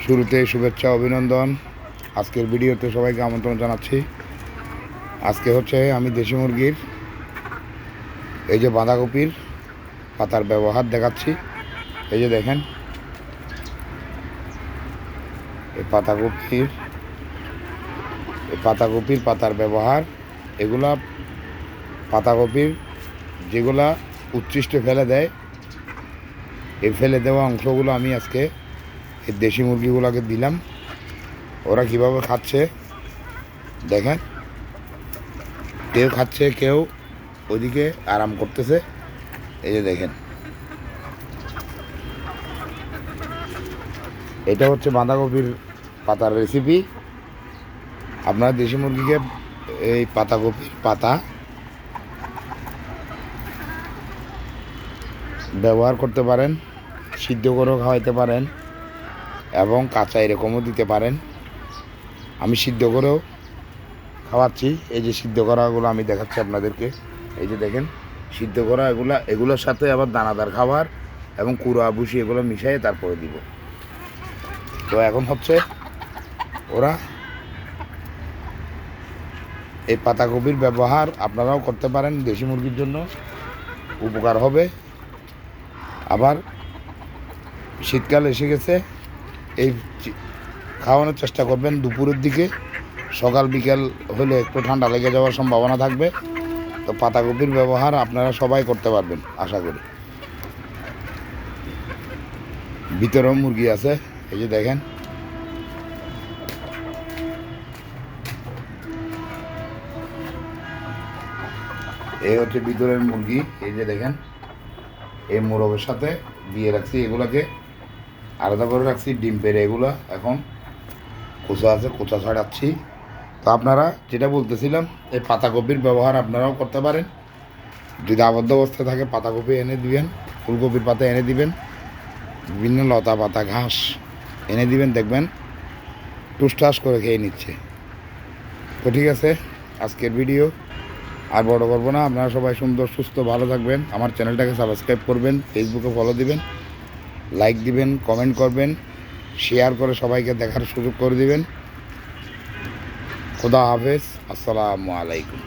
শুরুতে শুভেচ্ছা অভিনন্দন। আজকের ভিডিওতে সবাইকে আমন্ত্রণ জানাচ্ছি। আজকে হচ্ছে আমি দেশি মুরগির এই যে বাঁধাকপির পাতার ব্যবহার দেখাচ্ছি। এই যে দেখেন, এই পাতাকপির পাতার ব্যবহার। এগুলা পাতাকপির যেগুলা উচ্ছিষ্ট ফেলে দেয়, এই ফেলে দেওয়া অংশগুলো আমি আজকে এই দেশি মুরগিগুলোকে দিলাম। ওরা কীভাবে খাচ্ছে দেখেন, কেউ খাচ্ছে, কেউ ওইদিকে আরাম করতেছে। এই যে দেখেন, এটা হচ্ছে বাঁধাকপির পাতার রেসিপি। আপনারা দেশি মুরগিকে এই পাতাকপির পাতা ব্যবহার করতে পারেন, সিদ্ধ করেও খাওয়াইতে পারেন এবং কাঁচা এরকমও দিতে পারেন। আমি সিদ্ধ করেও খাওয়াচ্ছি। এই যে সিদ্ধ করাগুলো আমি দেখাচ্ছি আপনাদেরকে। এই যে দেখেন, সিদ্ধ করা এগুলোর সাথে আবার দানাদার খাবার এবং কুড়া ভুসি এগুলো মিশিয়ে তারপরে দিব। তো এখন হচ্ছে ওরা এই পাতাকপির ব্যবহার আপনারাও করতে পারেন, দেশি মুরগির জন্য উপকার হবে। আবার শীতকাল এসে গেছে, এই খাওয়ানোর চেষ্টা করবেন দুপুরের দিকে। সকাল বিকেল হলে একটু ঠান্ডা লেগে যাওয়ার সম্ভাবনা থাকবে। তো পাতাকপির ব্যবহার আপনারা সবাই করতে পারবেন আশা করি। ভিতরেও মুরগি আছে, এই যে দেখেন। এই হচ্ছে ভিতরের মুরগি। এই যে দেখেন, এই মোরগের সাথে দিয়ে রাখছি, এগুলাকে আলাদা করে রাখছি। ডিম পেড়ে এগুলো এখন কোচা আছে, কোচা ছাড়াচ্ছি। তো আপনারা যেটা বলতেছিলাম, এই পাতাকপির ব্যবহার আপনারাও করতে পারেন। যদি আবদ্ধ অবস্থায় থাকে পাতাকপি এনে দিবেন, ফুলকপির পাতা এনে দিবেন, বিভিন্ন লতা পাতা ঘাস এনে দিবেন, দেখবেন টুসটাস করে খেয়ে নিচ্ছে। তো ঠিক আছে, আজকের ভিডিও আর বড় করবো না। আপনারা সবাই সুন্দর সুস্থ ভালো থাকবেন। আমার চ্যানেলটাকে সাবস্ক্রাইব করবেন, ফেসবুকে ফলো দিবেন, লাইক দিবেন, কমেন্ট করবেন, শেয়ার করে সবাইকে দেখার সুযোগ করে দিবেন। খুদা হাফেজ, আসসালামু আলাইকুম।